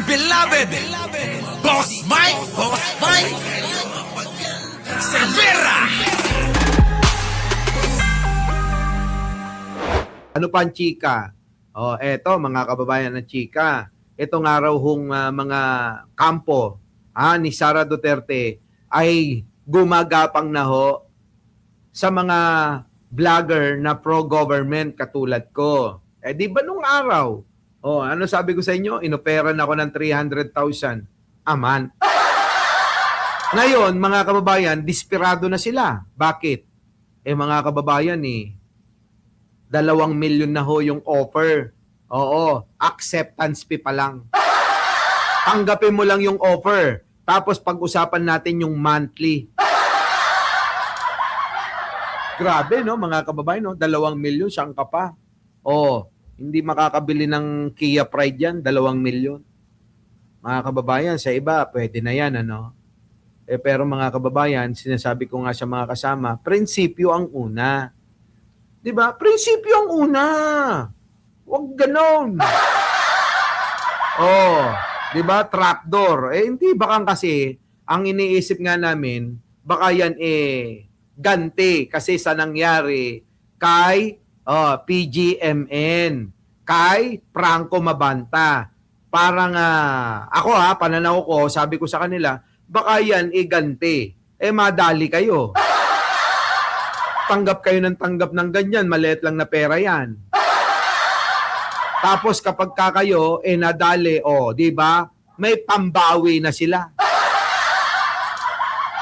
dear beloved, Boss Mike, Cervera. Ano pa ang chika? Eto mga kababayan ng chika. Itong araw hong mga kampo ni Sara Duterte ay gumagapang na ho sa mga vlogger na pro-government katulad ko. Di ba nung araw? Ano sabi ko sa inyo? Inoperan ako ng 300,000 a month. Ngayon, mga kababayan, desperado na sila. Bakit? Mga kababayan 2 milyon na ho yung offer. Acceptance fee pa lang. Tanggapin mo lang yung offer. Tapos pag-usapan natin yung monthly. Grabe, no, mga kababayan, no? 2 milyon, siyang ka pa. Hindi makakabili ng Kia Pride yan, 2 milyon. Mga kababayan, sa iba, pwede na yan, ano? Pero mga kababayan, sinasabi ko nga sa mga kasama, prinsipyo ang una. Di ba? Prinsipyo ang una. Huwag ganon. Di ba? Trapdoor. Hindi baka kasi, ang iniisip nga namin, baka yan ganti kasi sa nangyari kay PGMN, kay Franco Mabanta. Parang ako pananaw ko, sabi ko sa kanila, baka yan ganti. Madali kayo. Tanggap kayo ng tanggap ng ganyan, maliit lang na pera yan. Tapos kapag kayo nadali, di ba? May pambawi na sila.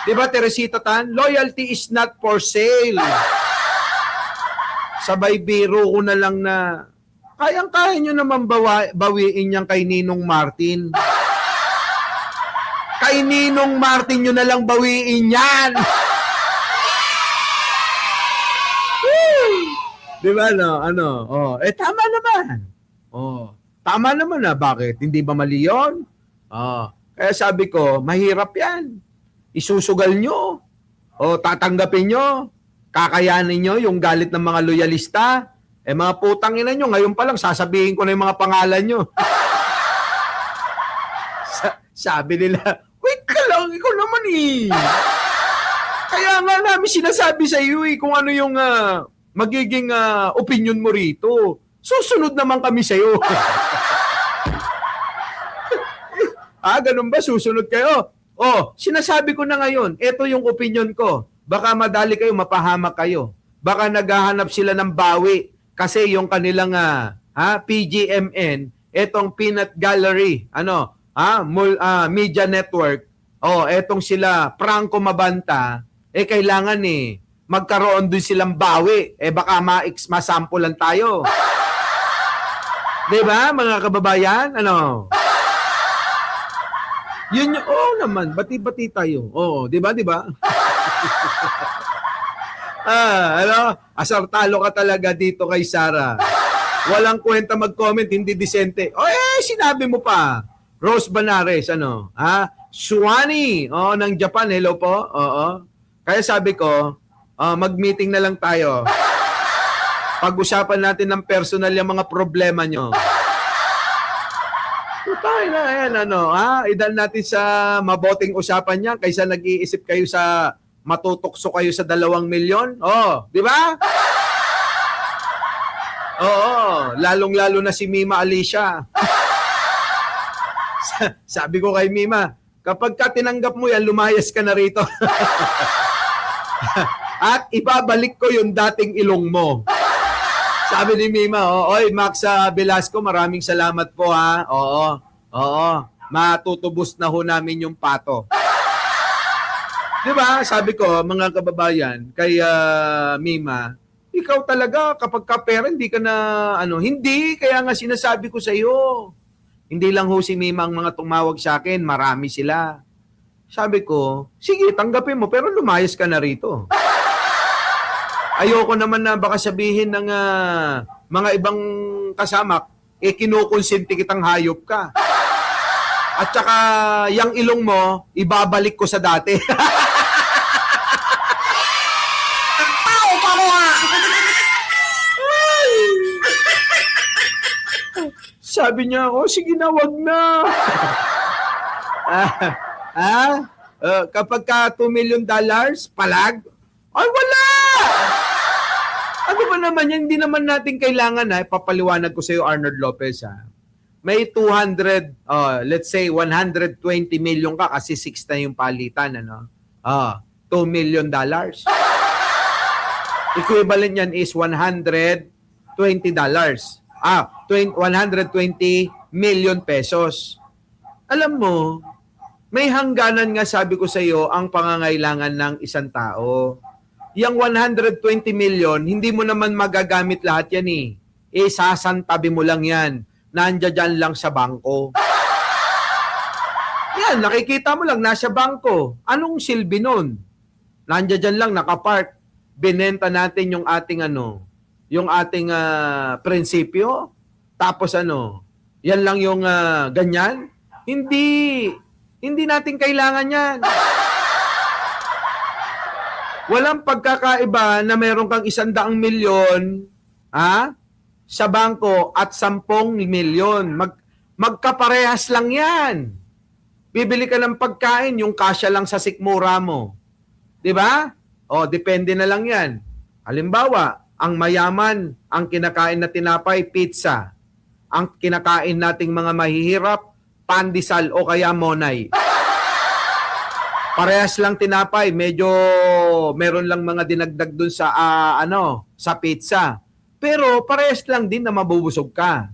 Di ba, Teresita Tan? Loyalty is not for sale. Sabay biro ko na lang na kayang-kaya nyo naman bawiin yan kay Ninong Martin. Kay Ninong Martin nyo na lang bawiin yan. Di ba, no? Tama naman. Tama naman na. Bakit? Hindi ba mali yun? Kaya sabi ko, mahirap yan. Isusugal nyo. Tatanggapin nyo. Kakayanin nyo yung galit ng mga loyalista. Mga putang ina nyo, ngayon pa lang sasabihin ko na yung mga pangalan nyo. Sabi nila, wait ka lang, ikaw naman Kaya nga namin sinasabi sa iyo kung ano yung magiging opinion mo rito. Susunod naman kami sa iyo. Ganun ba? Susunod kayo? Sinasabi ko na ngayon, ito yung opinion ko. Baka madali kayo, mapahamak kayo. Baka naghahanap sila ng bawi kasi yung kanilang PGMN, etong Peanut Gallery, Media Network, etong sila Franco Mabanta, kailangan magkaroon din silang bawi. Baka masampulan tayo. Di ba, mga kababayan? Yun yung, naman, bati-bati tayo. Di ba? Asartalo ka talaga dito kay Sara. Walang kwenta mag-comment, hindi disente. Sinabi mo pa. Rose Banares, Suwani, ng Japan, hello po. Kaya sabi ko, mag-meeting na lang tayo. Pag-usapan natin ng personal yung mga problema nyo. Tayo na, ayan, idal natin sa maboting usapan niya kaysa nag-iisip kayo sa matutokso kayo sa 2 milyon. Di ba? Lalong-lalo na si Mima Alicia. Sabi ko kay Mima, kapag ka tinanggap mo yan, lumayas ka na rito. At ibabalik ko yung dating ilong mo. Sabi ni Mima, oy, Max Velasco, maraming salamat po ha. Matutubos na ho namin yung pato. Diba? Sabi ko, mga kababayan, kay Mima, ikaw talaga, kapag ka pera, hindi ka na, hindi, kaya nga sinasabi ko sa iyo. Hindi lang ho si Mima ang mga tumawag sa akin, marami sila. Sabi ko, sige, tanggapin mo, pero lumayas ka na rito. Ayoko naman na baka sabihin ng mga ibang kasama, kinukonsinti kitang hayop ka. At saka, yung ilong mo, ibabalik ko sa dati. Tao ka niya! Sabi niya, oh, sige na, wag na. Kapag ka $2 million, palag? Ay, wala! Ano ba naman yan? Hindi naman natin kailangan, papaliwanag ko sa iyo, Arnold Lopez, May 200, let's say 120 million ka kasi 6 na yung palitan, $2 million. Equivalent yan is $120. 120 million pesos. Alam mo, may hangganan nga sabi ko sa iyo ang pangangailangan ng isang tao. Yang 120 million, hindi mo naman magagamit lahat yan eh. Sasantabi mo lang yan. Nandiyan lang sa bangko. Yan, nakikita mo lang, nasa bangko. Anong silbi nun? Nandiyan lang, nakapark. Binenta natin yung ating yung ating prinsipyo. Tapos yan lang yung ganyan. Hindi natin kailangan yan. Walang pagkakaiba na meron kang 100 milyon sa bangko at 10 milyon. Magkaparehas lang yan. Bibili ka ng pagkain, yung kasya lang sa sikmura mo. Diba? Depende na lang yan. Halimbawa, ang mayaman, ang kinakain na tinapay, pizza. Ang kinakain nating mga mahihirap, pandesal o kaya monay. Parehas lang tinapay, medyo meron lang mga dinagdag dun sa sa pizza. Pero parehas lang din na mabubusog ka.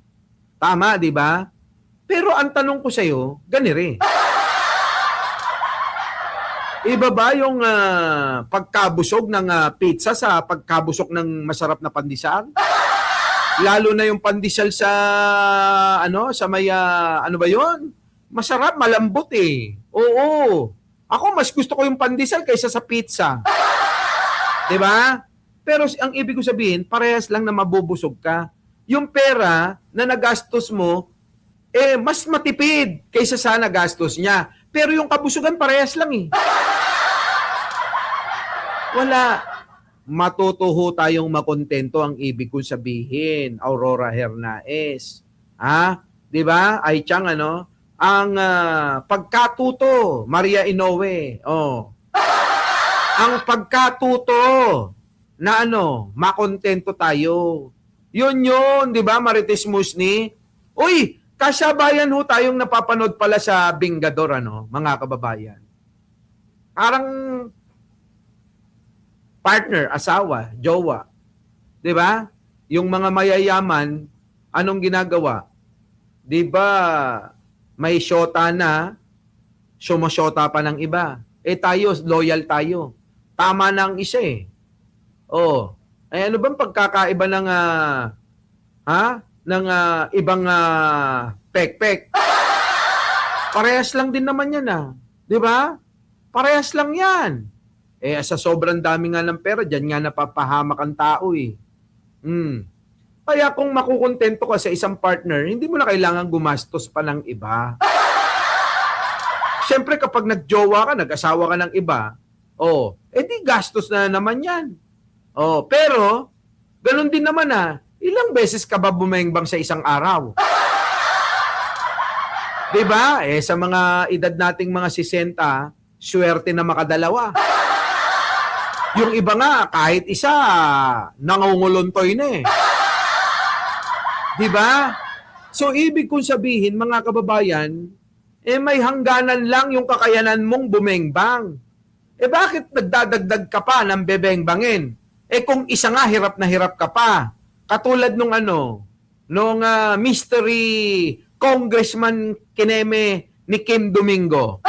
Tama, di ba? Pero ang tanong ko sa iyo, ganire. Iba ba yung pagkabusog ng pizza sa pagkabusog ng masarap na pandesal? Lalo na yung pandesal sa sa may ano ba 'yon? Masarap, malambot eh. Oo. Ako mas gusto ko yung pandesal kaysa sa pizza. 'Di ba? Pero ang ibig ko sabihin, parehas lang na mabubusog ka. Yung pera na nagastos mo mas matipid kaysa sa nagastos niya. Pero yung kabusugan parehas lang eh. Wala. Matutuho tayong makontento ang ibig kong sabihin, Aurora Hernaez. 'Di ba? Ay Chang ang pagkatuto, Maria Inoue. Ang pagkatuto na makontento tayo. Yun, 'di ba, Marites Musni? Uy, kasabayan ho tayong napapanood pala sa Bingador, mga kababayan. Parang partner, asawa, jowa. 'Di ba? Yung mga mayayaman, anong ginagawa? 'Di ba? May syota na, sumasyota pa ng iba. Tayo, loyal tayo. Tama na ang isa eh. Ano bang pagkakaiba ng ibang pek-pek? Parehas lang din naman yan 'Di ba? Parehas lang yan. Sa sobrang dami nga ng pera, dyan nga napapahamak ang tao eh. Kaya kung makukontento ka sa isang partner, hindi mo na kailangan gumastos pa ng iba. Siyempre kapag nagjowa ka, nag-asawa ka ng iba, di gastos na naman yan. Pero, ganun din naman ilang beses ka ba bumengbang sa isang araw? Diba? Sa mga edad nating mga 60, swerte na makadalawa. Yung iba nga, kahit isa, nangunguluntoy na eh. Diba? So, ibig kong sabihin, mga kababayan, may hangganan lang yung kakayanan mong bumengbang. Bakit nagdadagdag ka pa ng bebengbangin? Kung isa nga, hirap na hirap ka pa. Katulad nung mystery Congressman Kineme ni Kim Domingo.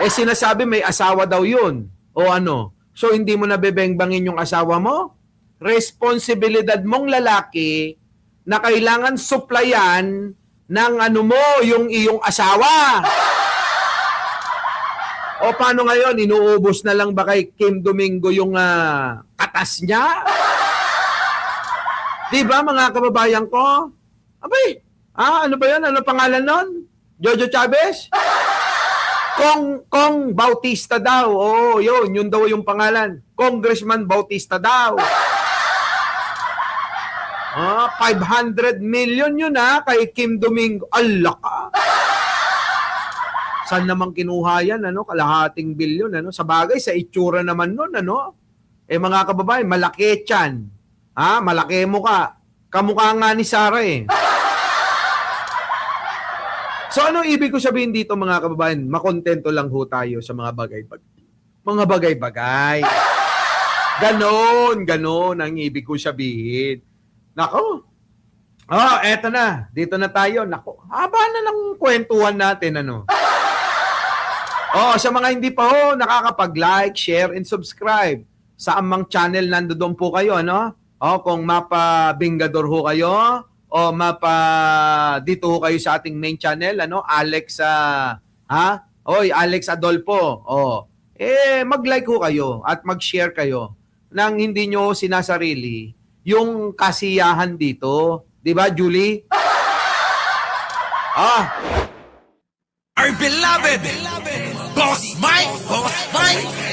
Sinasabi may asawa daw yun. So hindi mo na bebengbangin yung asawa mo? Responsibilidad mong lalaki na kailangan supplyan ng yung iyong asawa. O paano ngayon? Inuubos na lang ba kay Kim Domingo yung katas niya? Diba mga kababayan ko? Abay, ano ba yan? Ano pangalan nun? Jojo Chavez? Kong Bautista daw. Yun daw yung pangalan. Congressman Bautista daw. 500 million yun kay Kim Domingo. Allah ka. Saan naman kinuha yan, kalahating bilyon, Sa bagay, sa itsura naman nun, mga kababayan, malaki tiyan. Malaki mukha. Kamukha nga ni Sarah So, ano ibig ko sabihin dito, mga kababayan? Makontento lang ho tayo sa mga bagay-bagay. Ganon ang ibig ko sabihin. Nako. Eto na. Dito na tayo. Nako, haba na ng kwentuhan natin, sa mga hindi pa ho nakakapag-like, share, and subscribe sa amang channel, nandoon po kayo, kung mapa-bingador ho kayo, o dito ho kayo sa ating main channel, Alex, Alex Adolfo, mag-like ho kayo at mag-share kayo nang hindi nyo sinasarili yung kasiyahan dito. Di ba, Julie? Our beloved Boss Mike.